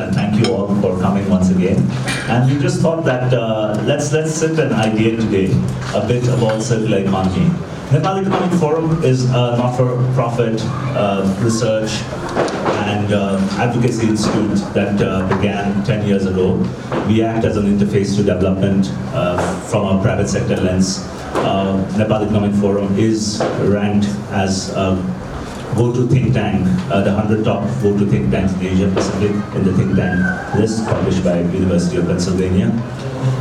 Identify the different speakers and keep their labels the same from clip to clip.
Speaker 1: and thank you all for coming once again. And we just thought that let's sit and ideate today a bit about circular economy. Nepal Economic Forum is a not-for-profit research and advocacy institute that began 10 years ago. We act as an interface to development from a private sector lens. Nepal Economic Forum is ranked as go-to think tank, the 100 top go-to think tanks in Asia Pacific in the think tank list published by University of Pennsylvania.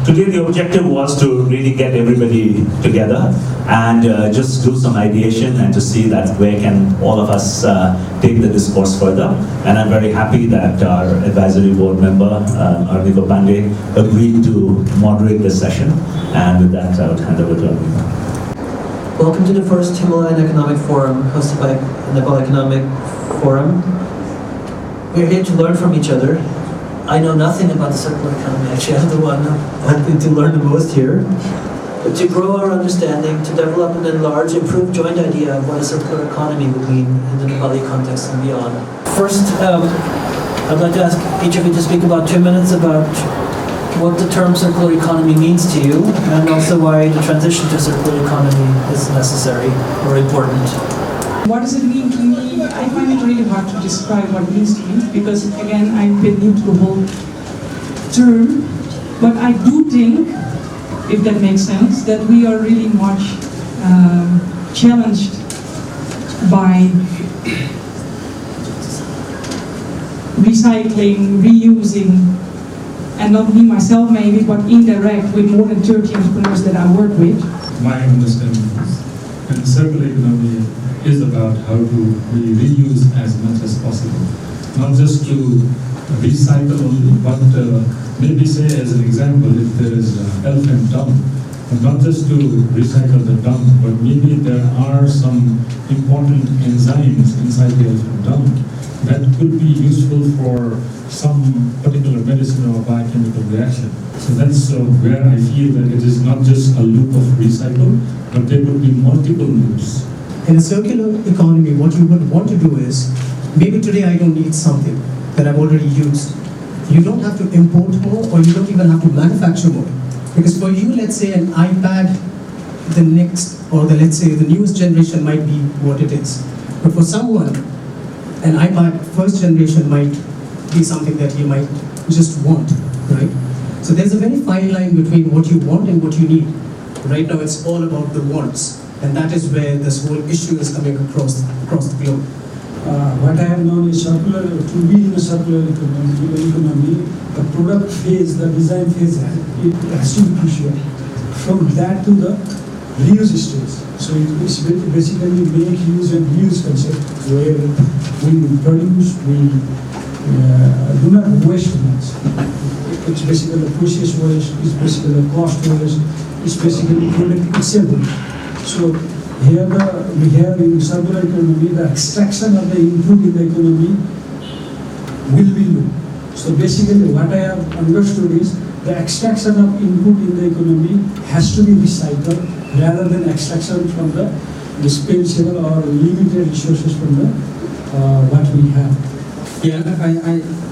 Speaker 1: Today the objective was to really get everybody together and just do some ideation and to see that where can all of us take the discourse further. And I'm very happy that our advisory board member, Anouk agreed to moderate this session. And with that, I would hand over to Anouk.
Speaker 2: Welcome to the first Himalayan Economic Forum hosted by Nepal Economic Forum. We're here to learn from each other. I know nothing about the circular economy, actually I'm the one hoping to learn the most here. But to grow our understanding, to develop and enlarge, improve joint idea of what a circular economy would mean in the Nepali context and beyond. First, I'd like to ask each of you to speak about 2 minutes about what the term circular economy means to you, and also why the transition to circular economy is necessary or important.
Speaker 3: What does it mean to me? I find it really hard to describe what it means to me because, again, I'm a bit new to the whole term. But I do think, if that makes sense, that we are really much challenged by recycling, reusing, and not me myself maybe, but indirect with more than 30 entrepreneurs that I work with.
Speaker 4: My understanding is that circular economy is about how to reuse as much as possible. Not just to recycle only, but maybe say as an example, if there is an elephant dump, not just to recycle the dump, but maybe there are some important enzymes inside the elephant dump that could be useful for some particular medicine or biochemical reaction. So that's where I feel that it is not just a loop of recycle, but there would be multiple loops.
Speaker 5: In a circular economy, what you would want to do is, maybe today I don't need something that I've already used. You don't have to import more, or you don't even have to manufacture more. Because for you, let's say an iPad, the next, or let's say the newest generation might be what it is. But for someone, an iPad first generation might be something that you might just want, right? So there's a very fine line between what you want and what you need. Right now it's all about the wants, and that is where this whole issue is coming across the globe.
Speaker 6: What I have known is circular, to be in a circular economy, the product phase, the design phase, it has to be crucial. From that to the reuse stage. So it's basically make, use and reuse concept where we produce, we do not waste much. It's basically a process waste, it's basically a cost waste, it's basically product itself. So here we have in circular economy, the extraction of the input in the economy will be low. So basically what I have understood is the extraction of input in the economy has to be recycled rather than extraction from the dispensable or limited resources from the what we have.
Speaker 7: Yeah,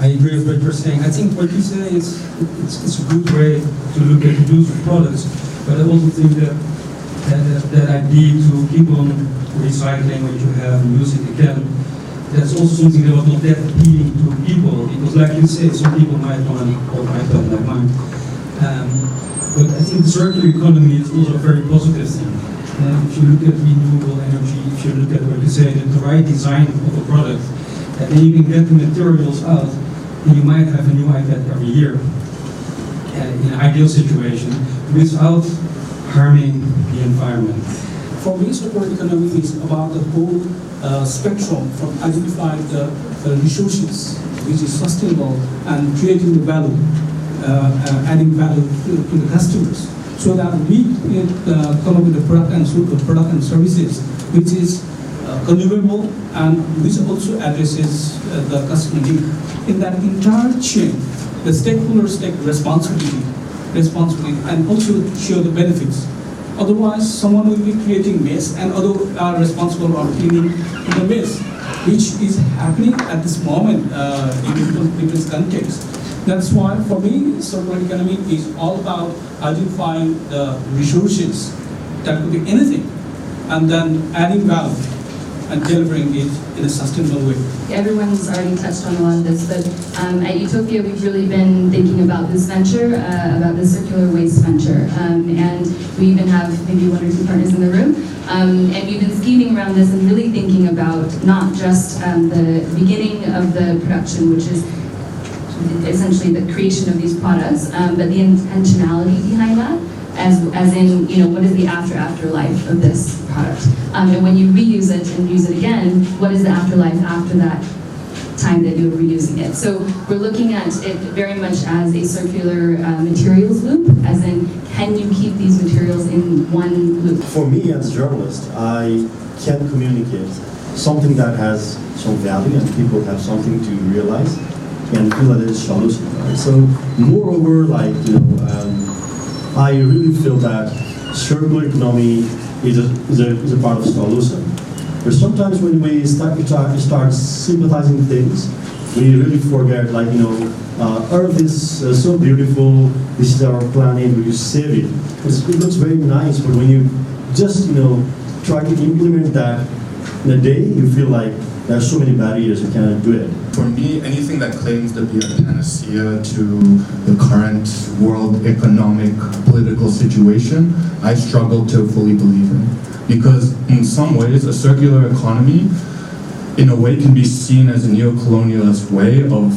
Speaker 7: I agree with what you're saying. I think what you say is it's a good way to look at used products, but I also think that idea to keep on recycling what you have and use it again, that's also something that was not that appealing to people, because like you say, some people might want or might not like mine. But I think the circular economy is also a very positive thing. If you look at renewable energy, if you look at what you say, the right design of a product, and then you can get the materials out, and you might have a new iPad every year in an ideal situation without harming the environment.
Speaker 8: For me, circular economy is about the whole spectrum from identifying the resources which is sustainable and creating the value, adding value to the customers, so that we come up with a product and services which is consumable and which also addresses the customer need. In that entire chain, the stakeholders take responsibility and also share the benefits. Otherwise, someone will be creating mess and others are responsible for cleaning the mess. which is happening at this moment in different contexts. That's why, for me, circular economy is all about identifying the resources that could be anything, and then adding value and delivering it in a sustainable way.
Speaker 9: Everyone's already touched on a lot of this, but at Utopia we've really been thinking about this venture, about the circular waste venture, and we even have maybe 1 or 2 partners in the room, and we've been scheming around this and really thinking about not just the beginning of the production, which is essentially the creation of these products, but the intentionality behind that, as in, you know, what is the afterlife of this product? And when you reuse it and use it again, what is the afterlife after that time that you're reusing it? So we're looking at it very much as a circular materials loop, as in, can you keep these materials in one loop?
Speaker 10: For me as a journalist, I can communicate something that has some value and people have something to realize and feel that it's a solution, right? So moreover, like, you know, I really feel that circular economy is a part of the solution. But sometimes when we start sympathizing things, we really forget, like, you know, Earth is so beautiful, this is our planet, we just save it. It looks very nice, but when you just, you know, try to implement that in a day, you feel like there are so many barriers, you cannot do it.
Speaker 11: For me, anything that claims to be a panacea to the current world economic, political situation, I struggle to fully believe in. Because in some ways, a circular economy, in a way, can be seen as a neo-colonialist way of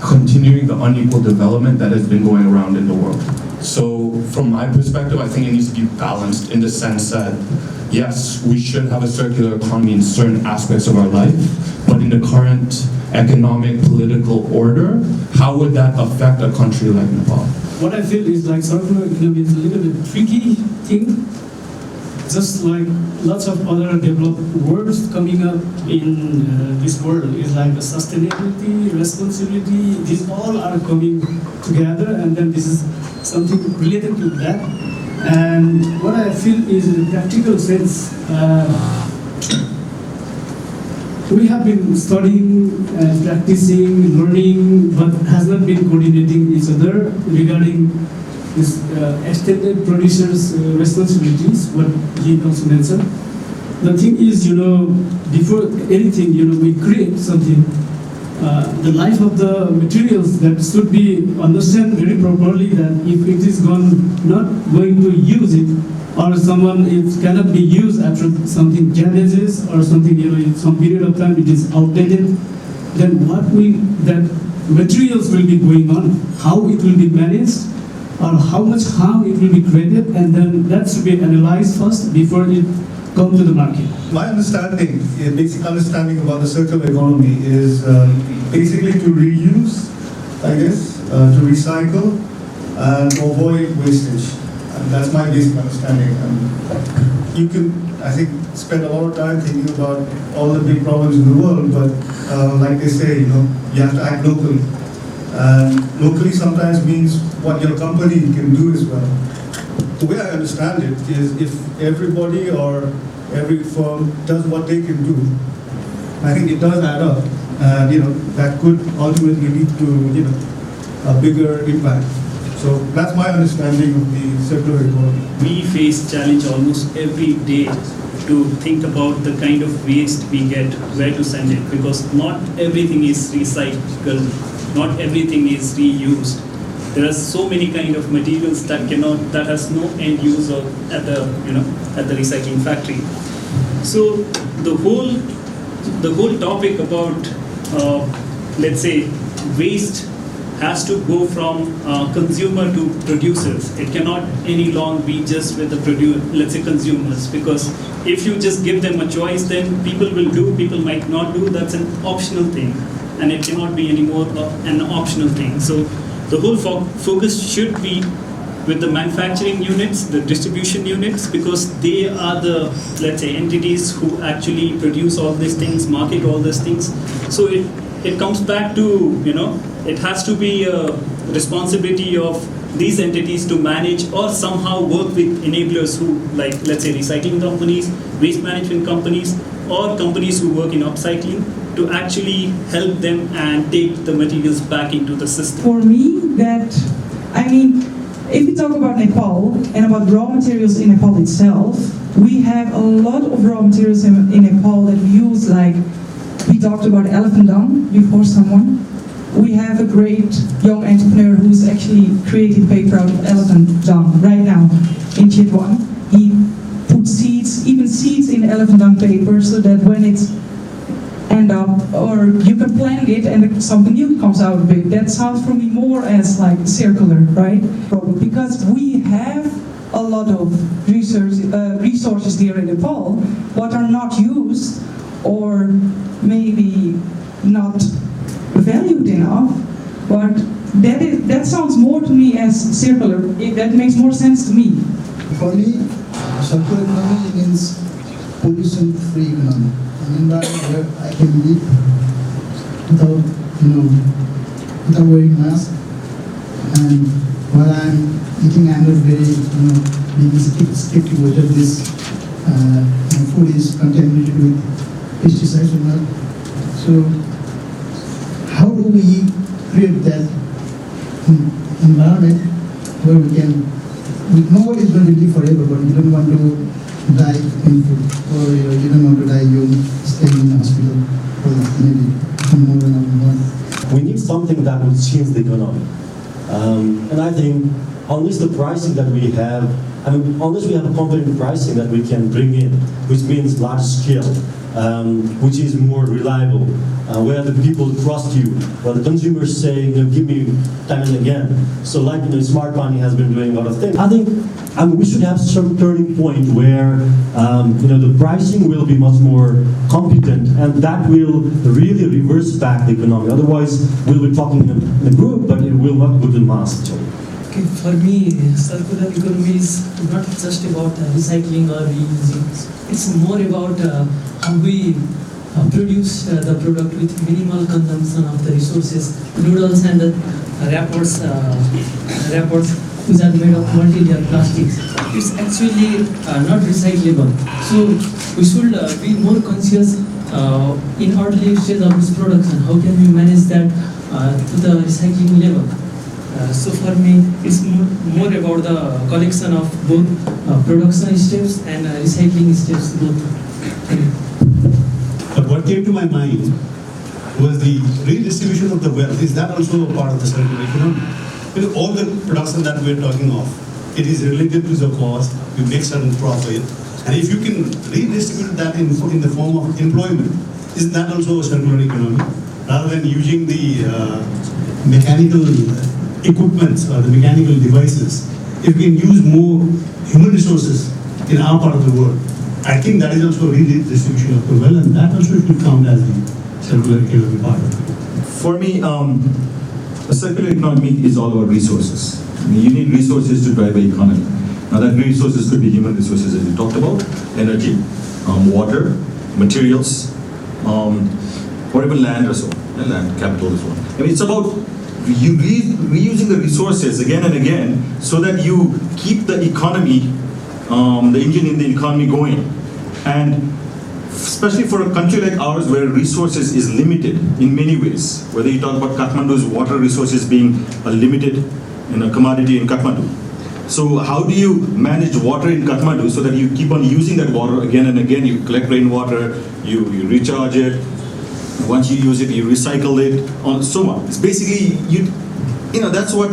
Speaker 11: continuing the unequal development that has been going around in the world. So from my perspective, I think it needs to be balanced in the sense that, yes, we should have a circular economy in certain aspects of our life, but in the current economic, political order, how would that affect a country like Nepal?
Speaker 6: What I feel is like circular economy is a little bit tricky thing. Just like lots of other developed words coming up in this world is like the sustainability, responsibility, these all are coming together, and then this is something related to that. And what I feel is in a practical sense, we have been studying and practicing, learning, but has not been coordinating each other regarding this extended producers' responsibilities, what he also mentioned. The thing is, you know, before anything, you know, we create something, the life of the materials that should be understood very properly, that if it is not going to use it, or someone, it cannot be used after something damages or something, you know, in some period of time it is outdated, then that materials will be going on, how it will be managed, or how much harm it will be created, and then that should be analyzed first before it comes to the market.
Speaker 12: My understanding, basic understanding about the circular economy is basically to reuse, I guess, to recycle, and avoid wastage. And that's my basic understanding. And you can, I think, spend a lot of time thinking about all the big problems in the world, but like they say, you know, you have to act locally. And locally sometimes means what your company can do as well. The way I understand it is if everybody or every firm does what they can do, I think it does add up. And, you know, that could ultimately lead to, you know, a bigger impact. So that's my understanding of the circular economy.
Speaker 13: We face challenge almost every day to think about the kind of waste we get, where to send it, because not everything is recycled, not everything is reused. There are so many kind of materials that has no end use at the recycling factory. So the whole topic about let's say waste has to go from consumer to producers. It cannot any longer be just with the consumers, because if you just give them a choice, then people will do, people might not do. That's an optional thing, and it cannot be anymore an optional thing. So the whole focus should be with the manufacturing units, the distribution units, because they are the, let's say, entities who actually produce all these things, market all these things. So it comes back to, you know, it has to be a responsibility of these entities to manage or somehow work with enablers who, like, let's say, recycling companies, waste management companies, or companies who work in upcycling to actually help them and take the materials back into the system?
Speaker 3: For me, if we talk about Nepal and about raw materials in Nepal itself, we have a lot of raw materials in Nepal that we use, like we talked about elephant dung before someone. We have a great young entrepreneur who's actually creating paper out of elephant dung right now in Chitwan. He puts seeds, even seeds in elephant dung paper, so that when it's end up, or you can plant it and something new comes out of it. That sounds for me more as like circular, right? Because we have a lot of resources here in Nepal what are not used or maybe not valued enough, but that sounds more to me as circular. That makes more sense to me.
Speaker 14: For me, circular economy means pollution-free economy. An environment where I can live without wearing mask, and while I'm eating, I'm not very, being skeptical whether this food is contaminated with pesticides or not. So, how do we create that environment where we can? Nobody is going to live forever, but you don't want to die painful, or you don't want to die young, staying in the hospital for maybe more than a month.
Speaker 10: We need something that will change the economy. And I think unless the pricing that we have, unless we have a competitive pricing that we can bring in, which means large scale, which is more reliable, where the people trust you, where the consumers say, give me time and again. So like, smart money has been doing a lot of things. I think we should have some turning point where, the pricing will be much more competent, and that will really reverse back the economy. Otherwise, we'll be talking in a group, but it will not go to mass.
Speaker 2: Okay, for me, circular economy is not just about recycling or reusing. It's more about how we produce the product with minimal consumption of the resources. Noodles and the wrappers which are made of multi-layer plastics. It's actually not recyclable. So we should be more conscious in early stage of this production. How can we manage that to the recycling level? So for me, it's more about the collection of both production steps and recycling steps both.
Speaker 15: But what came to my mind was the redistribution of the wealth. Is that also a part of the circular economy? Because all the production that we're talking of, it is related to the cost, you make certain profit, and if you can redistribute that in the form of employment, isn't that also a circular economy? Rather than using the mechanical equipments or the mechanical devices, if we can use more human resources in our part of the world, I think that is also a redistribution of the wealth, and that also should count as the circular economy part of it.
Speaker 16: For me, a circular economy is all about resources. You need resources to drive an economy. Now that resources could be human resources, as we talked about, energy, water, materials, or even land or so, land capital as well. It's about reusing the resources again and again so that you keep the economy, the engine in the economy going. And especially for a country like ours where resources is limited in many ways, whether you talk about Kathmandu's water resources being a limited commodity in Kathmandu. So how do you manage water in Kathmandu so that you keep on using that water again and again? You collect rainwater, you recharge it. Once you use it, you recycle it, and so on. It's basically, that's what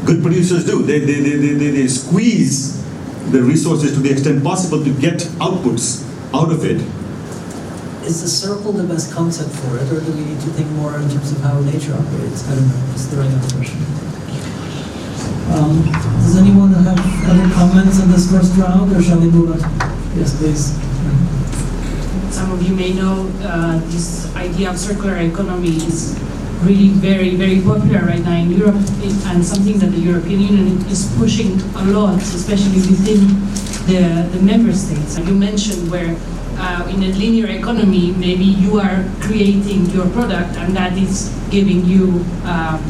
Speaker 16: good producers do. They squeeze the resources to the extent possible to get outputs out of it.
Speaker 2: Is the circle the best concept for it, or do we need to think more in terms of how nature operates? I don't know. Just throwing out a question. Does anyone have other comments on this first round, or shall we move on? Yes, please.
Speaker 17: Some of you may know this idea of circular economy is really very, very popular right now in Europe, and something that the European Union is pushing a lot, especially within the member states. You mentioned where in a linear economy, maybe you are creating your product and that is giving you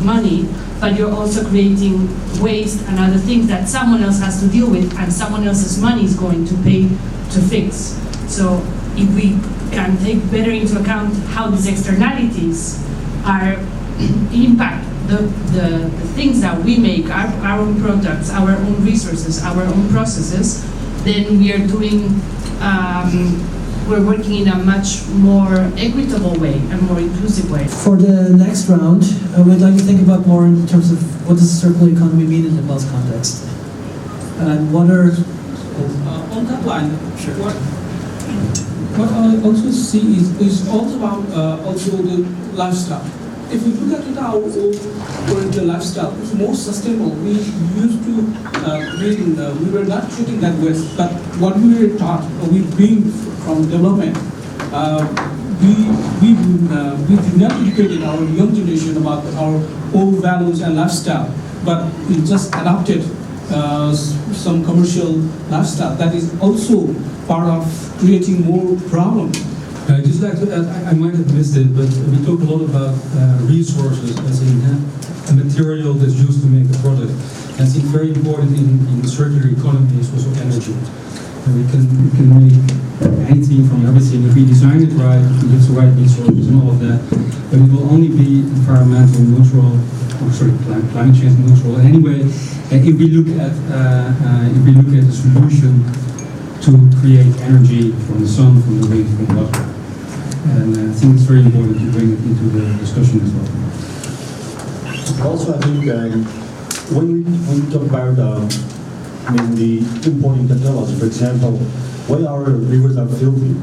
Speaker 17: money, but you're also creating waste and other things that someone else has to deal with, and someone else's money is going to pay to fix. So if we can take better into account how these externalities are impact the things that we make, our own products, our own resources, our own processes, then we are doing, we're working in a much more equitable way and more inclusive way.
Speaker 2: For the next round, we'd like to think about more in terms of what does circular economy mean in Nepal's context? And what are...
Speaker 8: on that line, what I also see is also about also the lifestyle. If we look at it, our current lifestyle is more sustainable. We used to, we were not treating that way, but what we were taught, we bring from development, we did not educate our young generation about our old values and lifestyle, but we just adopted some commercial lifestyle that is also part of creating more problems.
Speaker 7: I'd just like to add, I might have missed it, but we talk a lot about resources as in a material that's used to make a product. And I think very important in the circular economy is also energy. And we can make anything from everything. If we design it right, if we use the right resources and all of that, then it will only be environmental neutral, climate change neutral. Anyway, if we look at the solution to create energy from the sun, from the wind, from water. And I think it's very important to bring it into the discussion as well.
Speaker 10: Also, I think when we talk about the importing technology, for example, why our rivers are filthy.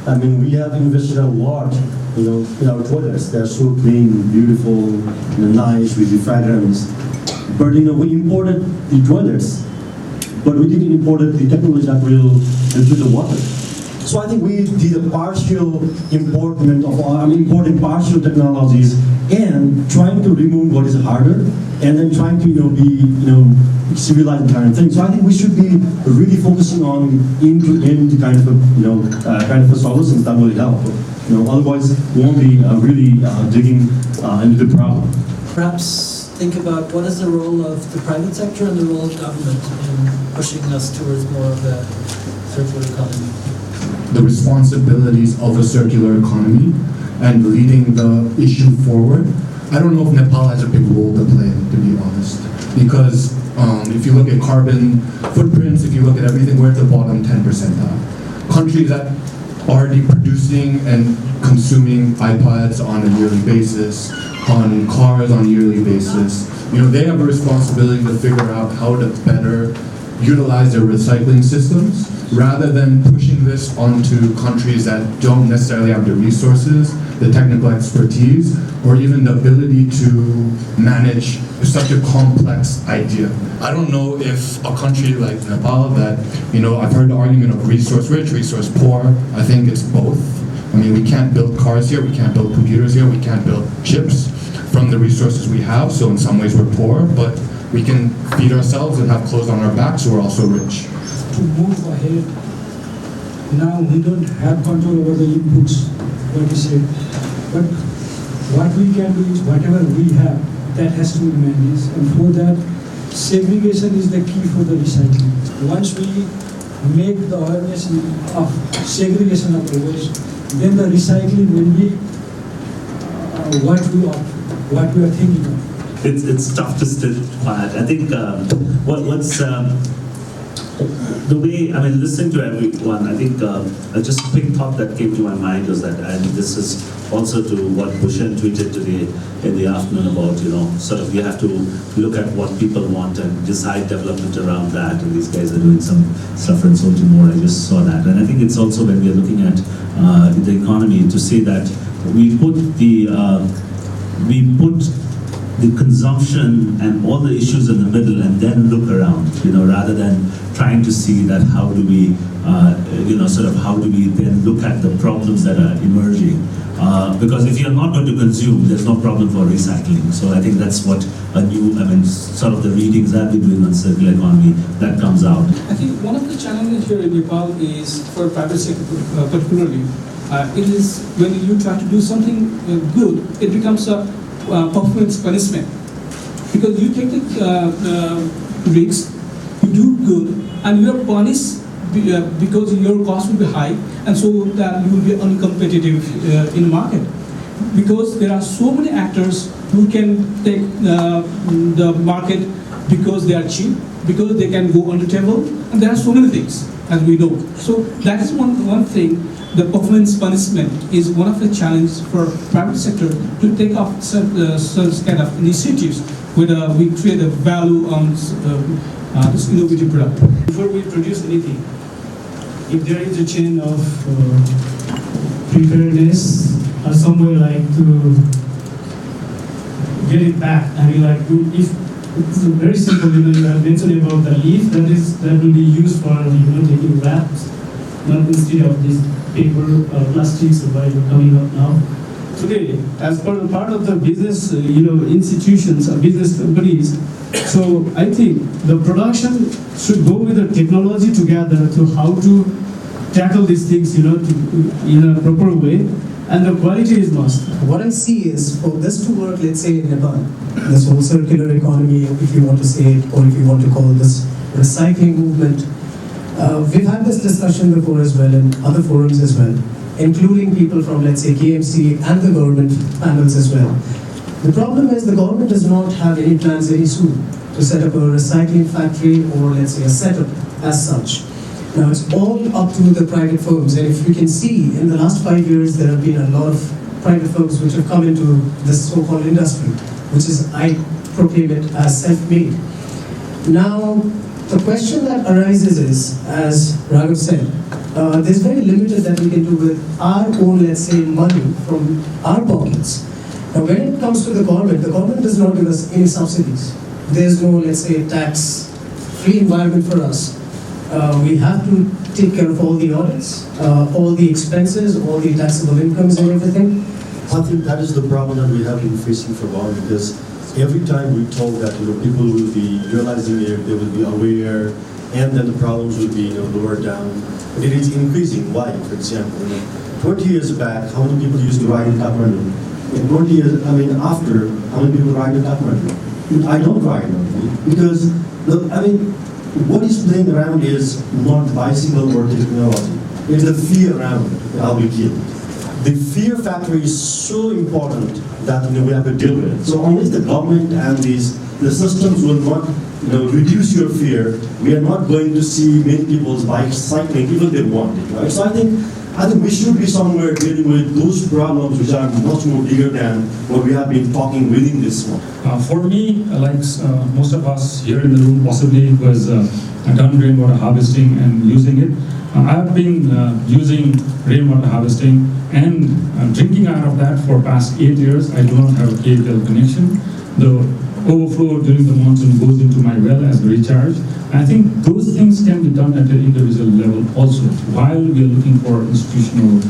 Speaker 10: I mean, we have invested a lot, in our toilets. They're so clean, beautiful, nice with the fragrance. But we imported the toilets, but we didn't import the technology that will do the water. So I think we did a partial importing partial technologies and trying to remove what is harder, and then trying to be civilized kind of thing. So I think we should be really focusing on end-to-end kind of a solutions that will help. Otherwise we won't be really digging into the problem.
Speaker 2: Perhaps think about what is the role of the private sector and the role of government in pushing us towards more of a circular economy.
Speaker 11: The responsibilities of a circular economy and leading the issue forward. I don't know if Nepal has a big role to play, to be honest, because if you look at carbon footprints, if you look at everything, we're at the bottom 10 percentile. Countries that are already producing and consuming iPads on a yearly basis, on cars on a yearly basis, they have a responsibility to figure out how to better utilize their recycling systems, rather than pushing this onto countries that don't necessarily have the resources, the technical expertise, or even the ability to manage such a complex idea. I don't know if a country like Nepal that, I've heard the argument of resource rich, resource poor. I think it's both. I mean, we can't build cars here, we can't build computers here, we can't build chips from the resources we have, so in some ways we're poor, but we can feed ourselves and have clothes on our backs, so we're also rich.
Speaker 6: To move ahead, now we don't have control over the inputs, what you say, but what we can do is whatever we have, that has to be managed, and for that, segregation is the key for the recycling. Once we make the awareness of segregation of the waste, then the recycling will be what we are thinking of.
Speaker 1: It's tough to stay quiet. I think what's the way, listening to everyone, I think just a quick thought that came to my mind was that, and this is also to what Bhushan tweeted today in the afternoon about, sort of you have to look at what people want and decide development around that, and these guys are doing some stuff in Sol Timor. I just saw that. And I think it's also when we are looking at the economy to say that we put the consumption and all the issues in the middle and then look around, rather than trying to see that how do we, how do we then look at the problems that are emerging. Because if you're not going to consume, there's no problem for recycling. So I think that's what sort of the readings I've been doing on circular economy, that comes out.
Speaker 8: I think one of the challenges here in Nepal is for private sector particularly, it is when you try to do something good, it becomes a performance punishment, because you take the risk, you do good, and you are punished because your cost will be high, and so that you will be uncompetitive in the market. Because there are so many actors who can take the market because they are cheap, because they can go on the table, and there are so many things, as we know. So that is one thing. The performance punishment is one of the challenges for private sector to take off such kind of initiatives where we create a value on this innovative product.
Speaker 6: Before we produce anything, if there is a chain of preparedness or somewhere like to get it back, I mean, like if it's very simple, you have mentioned about the leaf that will be used for taking wraps, not instead of this paper or plastics or whatever coming up now. Today, as part of the business, institutions or business companies, so I think the production should go with the technology together to how to tackle these things, in a proper way, and the quality is must.
Speaker 5: What I see is for this to work, let's say in Nepal, this whole circular economy, if you want to say it, or if you want to call this recycling movement, we've had this discussion before as well in other forums as well, including people from, let's say, KMC and the government panels as well. The problem is the government does not have any plans very soon to set up a recycling factory or, let's say, a setup as such. Now, it's all up to the private firms, and if you can see, in the last 5 years, there have been a lot of private firms which have come into this so-called industry, which is, I proclaim it as self-made. Now, the question that arises is, as Raghav said, there's very limited that we can do with our own, let's say, money from our pockets. Now, when it comes to the government does not give us any subsidies. There's no, let's say, tax-free environment for us. We have to take care of all the audits, all the expenses, all the taxable incomes and everything.
Speaker 10: I think that is the problem that we have been facing for a while, because every time we talk that people will be realizing it, they will be aware, and then the problems will be lowered down. But it is increasing. Why? For example, 20 years back, how many people used to ride in Kathmandu? In 20 years, after, how many people ride in Kathmandu? I don't ride because what is playing around is not bicycle or technology. It's the fear around that I'll be killed. The fear factor is so important that we have to deal with it. So unless the government and the systems will not reduce your fear, we are not going to see many people's bike cycling even they want it, right? So I think we should be somewhere dealing with those problems which are much more bigger than what we have been talking within this one.
Speaker 4: For me, like most of us here in the room, possibly it was done rainwater harvesting and using it. I've been using rainwater harvesting and drinking out of that for past 8 years. I do not have a KTL connection. The overflow during the monsoon goes into my well as a recharge. I think those things can be done at an individual level also, while we are looking for institutional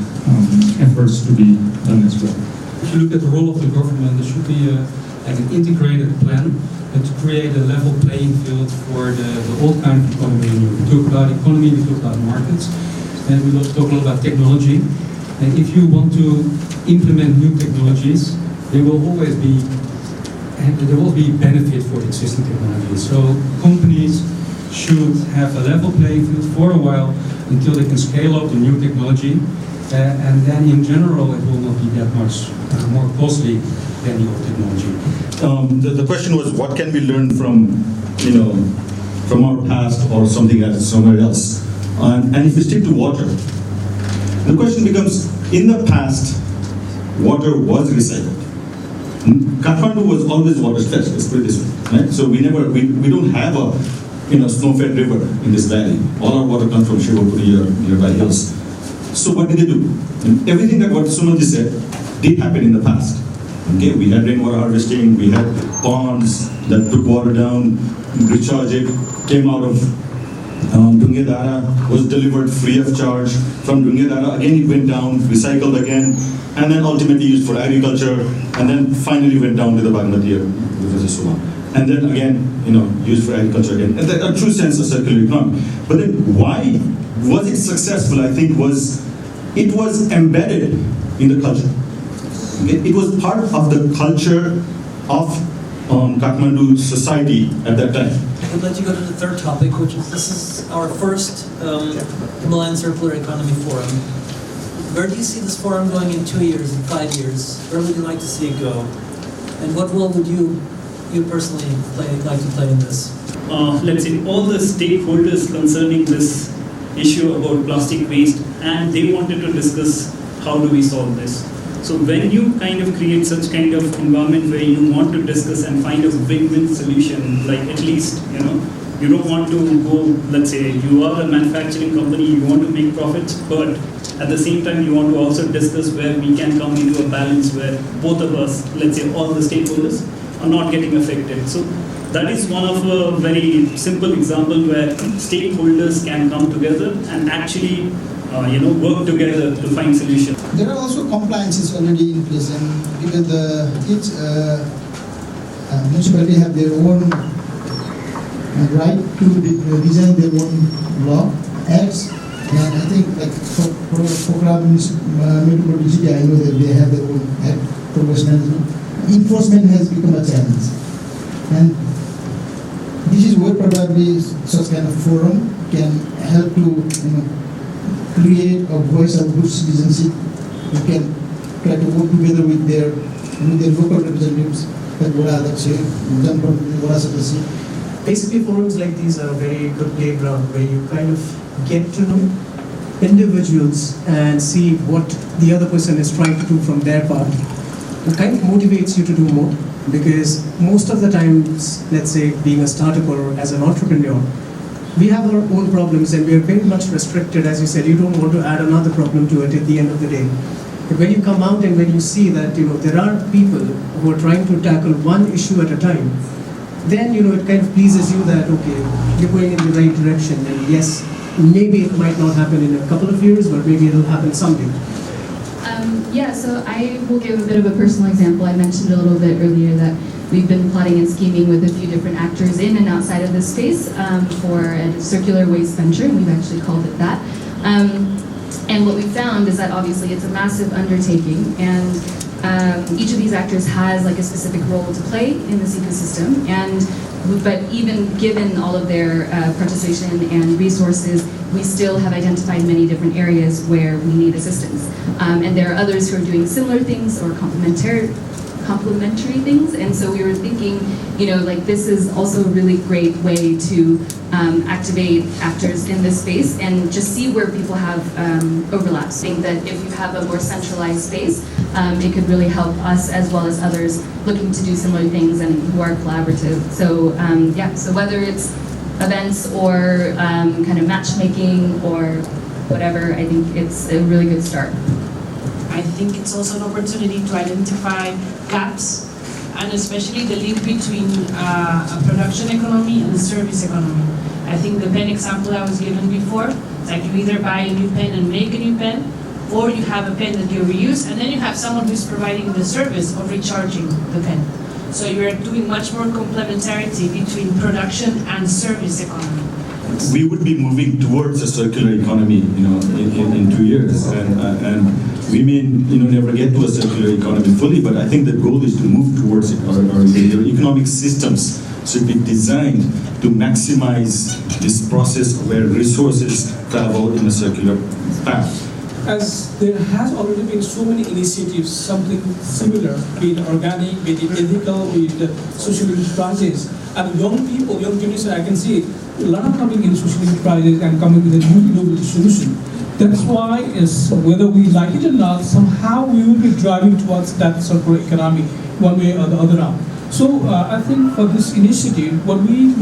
Speaker 4: efforts to be done as well.
Speaker 7: If you look at the role of the government, there should be an integrated plan to create a level playing field for the old kind of economy. We talk about economy, we talk about markets, and we also talk a lot about technology. And if you want to implement new technologies, there will always be benefit for existing technologies. So companies should have a level playing field for a while until they can scale up the new technology, and then in general it will not be that much more costly than the old technology.
Speaker 16: The question was, what can we learn from our past or something else, somewhere else? And if we stick to water, the question becomes, in the past, water was recycled. Kathmandu was always water stressed, let's put it this way, right? So we don't have a snow-fed river in this valley. All our water comes from Shivapuri or nearby hills. So what did they do? And everything that what Sumanji said did happen in the past. Okay, we had rainwater harvesting, we had ponds that took water down, recharged it, came out of Dungyadara, was delivered free of charge. From Dungyadara, again it went down, recycled again, and then ultimately used for agriculture, and then finally went down to the Bagmati River, and then again, used for agriculture again. And a true sense of circular economy. But then why was it successful? I think it was embedded in the culture. Okay? It was part of the culture of Kathmandu society at that time.
Speaker 2: I would let you go to the third topic, which is this is our first Himalayan Circular Economy Forum. Where do you see this forum going in 2 years, in 5 years? Where would you like to see it go? And what role would you personally like to play in this?
Speaker 13: Let's say all the stakeholders concerning this issue about plastic waste, and they wanted to discuss how do we solve this. So when you kind of create such kind of environment where you want to discuss and find a win-win solution, like at least, you don't want to go, let's say you are a manufacturing company, you want to make profits, but at the same time you want to also discuss where we can come into a balance where both of us, let's say all the stakeholders, are not getting affected. So that is one of a very simple example where stakeholders can come together and actually work together to find solutions.
Speaker 14: There are also compliances already in place, and because each municipality have their own right to design their own law, acts, and I think like for municipality, I know that they have their own act, progress management. Enforcement has become a challenge, and this is where probably such kind of forum can help to create a voice of good citizenship. We can try to work together with their local representatives, like
Speaker 5: Basically, forums like these are a very good playground where you kind of get to know individuals and see what the other person is trying to do from their part. It kind of motivates you to do more, because most of the times, let's say being a startup or as an entrepreneur, we have our own problems and we are very much restricted. As you said, you don't want to add another problem to it at the end of the day. But when you come out and when you see that there are people who are trying to tackle one issue at a time, then it kind of pleases you that okay, you're going in the right direction. And yes, maybe it might not happen in a couple of years, but maybe it'll happen someday.
Speaker 9: Yeah, so I will give a bit of a personal example. I mentioned a little bit earlier that we've been plotting and scheming with a few different actors in and outside of this space for a circular waste venture, and we've actually called it that. And what we found is that obviously it's a massive undertaking, and each of these actors has like a specific role to play in this ecosystem. But even given all of their participation and resources, we still have identified many different areas where we need assistance. And there are others who are doing similar things or complementary things, and so we were thinking, like this is also a really great way to activate actors in this space and just see where people have overlaps. I think that if you have a more centralized space, it could really help us as well as others looking to do similar things and who are collaborative. So so whether it's events or kind of matchmaking or whatever, I think it's a really good start.
Speaker 17: I think it's also an opportunity to identify gaps, and especially the link between a production economy and a service economy. I think the pen example I was given before, it's like you either buy a new pen and make a new pen, or you have a pen that you reuse, and then you have someone who's providing the service of recharging the pen. So you're doing much more complementarity between production and service economy.
Speaker 16: We would be moving towards a circular economy, in 2 years, and we may, never get to a circular economy fully, but I think the goal is to move towards it. Our economic systems should be designed to maximize this process where resources travel in a circular path.
Speaker 8: As there has already been so many initiatives, something similar, be it organic, be it ethical, be it social enterprises, and young people, young generation, I can see a lot of coming in social enterprises and coming with a new innovative solution. That's why, whether we like it or not, somehow we will be driving towards that circular economy, one way or the other now. So I think for this initiative, what we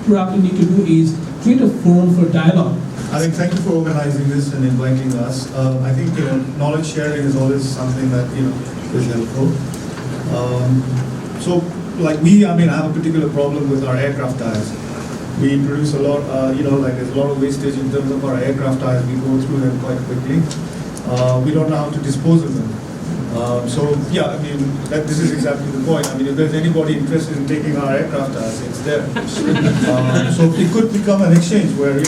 Speaker 8: probably need to do is create a forum for dialogue.
Speaker 12: I think thank you for organizing this and inviting us. I think knowledge sharing is always something that is helpful. So like I have a particular problem with our aircraft tires. We produce a lot, there's a lot of wastage in terms of our aircraft tires. We go through them quite quickly. We don't know how to dispose of them. This is exactly the point. If there's anybody interested in taking our aircraft tires, it's there. So it could become an exchange where,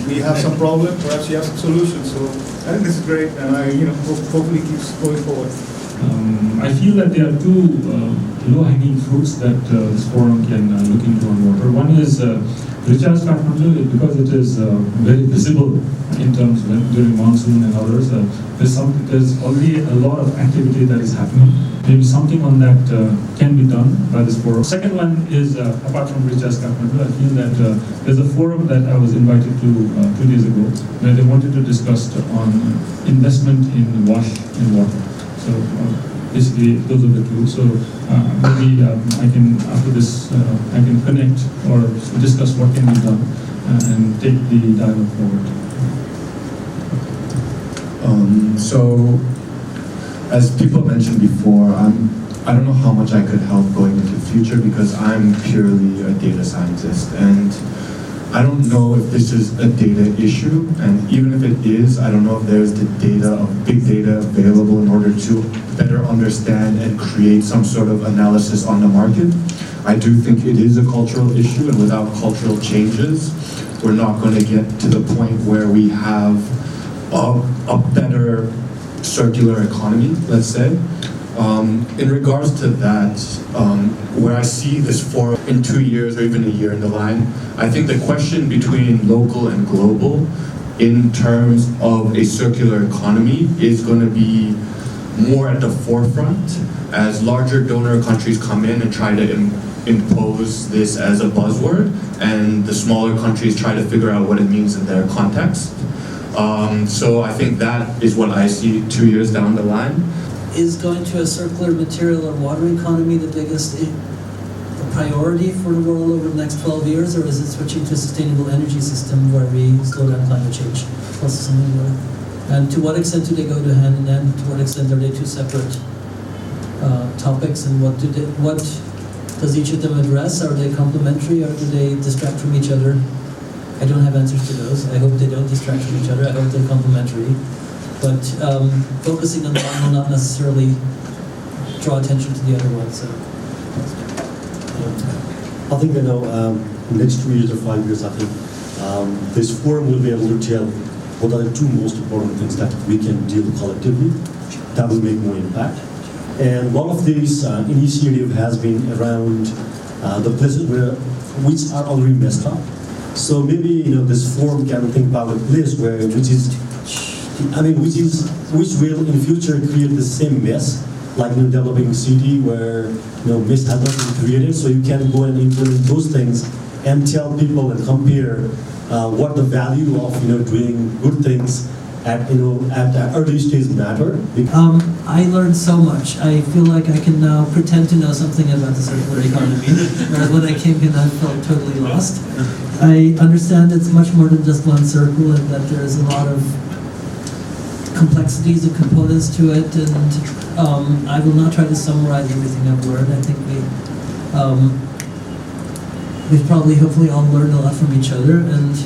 Speaker 12: we have some problem, perhaps you have some solutions. So I think this is great, and hopefully keeps going forward.
Speaker 4: I feel that there are two low-hanging fruits that this forum can look into on water. One is recharge Kathmandu, because it is very visible in terms of during monsoon and others. There's already a lot of activity that is happening. Maybe something on that can be done by this forum. Second one is, apart from recharge Kathmandu, I feel that there's a forum that I was invited to 2 days ago, where they wanted to discuss on investment in wash and water. So basically, those are the two. So maybe I can, after this, I can connect or discuss what can be done and take the dialogue forward.
Speaker 11: So, as people mentioned before, I don't know how much I could help going into the future because I'm purely a data scientist, and I don't know if this is a data issue, and even if it is, I don't know if there's the data of big data available in order to better understand and create some sort of analysis on the market. I do think it is a cultural issue, and without cultural changes, we're not going to get to the point where we have a better circular economy, let's say. In regards to that, where I see this forum in 2 years or even a year in the line, I think the question between local and global in terms of a circular economy is going to be more at the forefront as larger donor countries come in and try to impose this as a buzzword, and the smaller countries try to figure out what it means in their context. So I think that is what I see 2 years down the line.
Speaker 2: Is going to a circular material or water economy the biggest priority for the world over the next 12 years, or is it switching to a sustainable energy system where we slow down climate change? And to what extent do they go to hand in hand? To what extent are they two separate topics, and what does each of them address? Are they complementary, or do they distract from each other? I don't have answers to those. I hope they don't distract from each other. I hope they're complementary. But focusing on one will not necessarily draw attention to the other one. So,
Speaker 10: I think next 2 years or 5 years, I think this forum will be able to tell what are the two most important things that we can deal collectively that will make more impact. And one of these initiative has been around the places which are already messed up. So maybe this forum can think about a place which will in future create the same mess, like developing city where mess has not been created. So you can go and implement those things and tell people and compare what the value of doing good things at the early stage matter.
Speaker 2: I learned so much. I feel like I can now pretend to know something about the circular economy, whereas when I came in I felt totally lost. I understand it's much more than just one circle, and that there's a lot of complexities and components to it, and I will not try to summarize everything I've learned. I think we've probably hopefully all learned a lot from each other, and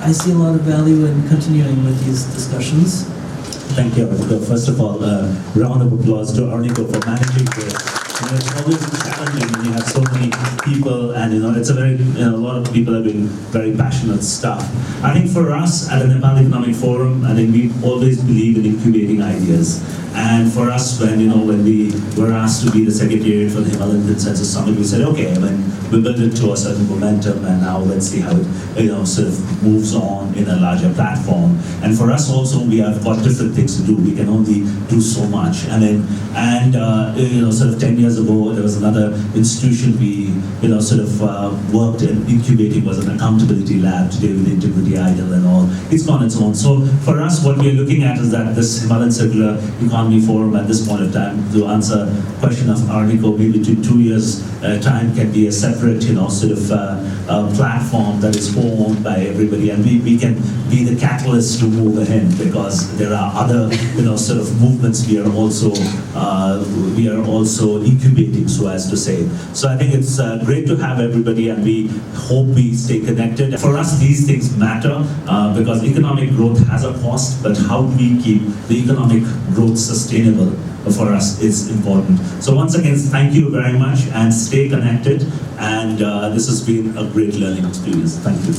Speaker 2: I see a lot of value in continuing with these discussions.
Speaker 1: Thank you, Anouk. First of all, round of applause to Anouk for managing this. It's always challenging when you have so many people, and it's a lot of people are doing very passionate stuff. I think for us at the Nepal Economic Forum, I think we always believe in incubating ideas. And for us, when we were asked to be the secretariat for the Himalayan Consensus Summit, we said, okay, we built it to a certain momentum, and now let's see how it sort of moves on in a larger platform. And for us also, we have got different things to do. We can only do so much. Sort of 10 years ago, there was another institution we worked in incubating, was an accountability lab. Today with Integrity Idol and all, it's gone its own. So for us, what we're looking at is that this Himalayan Circular Economy Forum at this point of time, to answer the question of Anouk, maybe 2 years time can be a separate platform that is owned by everybody, and we can be the catalyst to move ahead, because there are other movements we are also incubating, so as to say. So I think it's great to have everybody, and we hope we stay connected. For us, these things matter because economic growth has a cost, but how do we keep the economic growth sustainable? For us, it's important. So once again, thank you very much, and stay connected. And this has been a great learning experience. Thank you.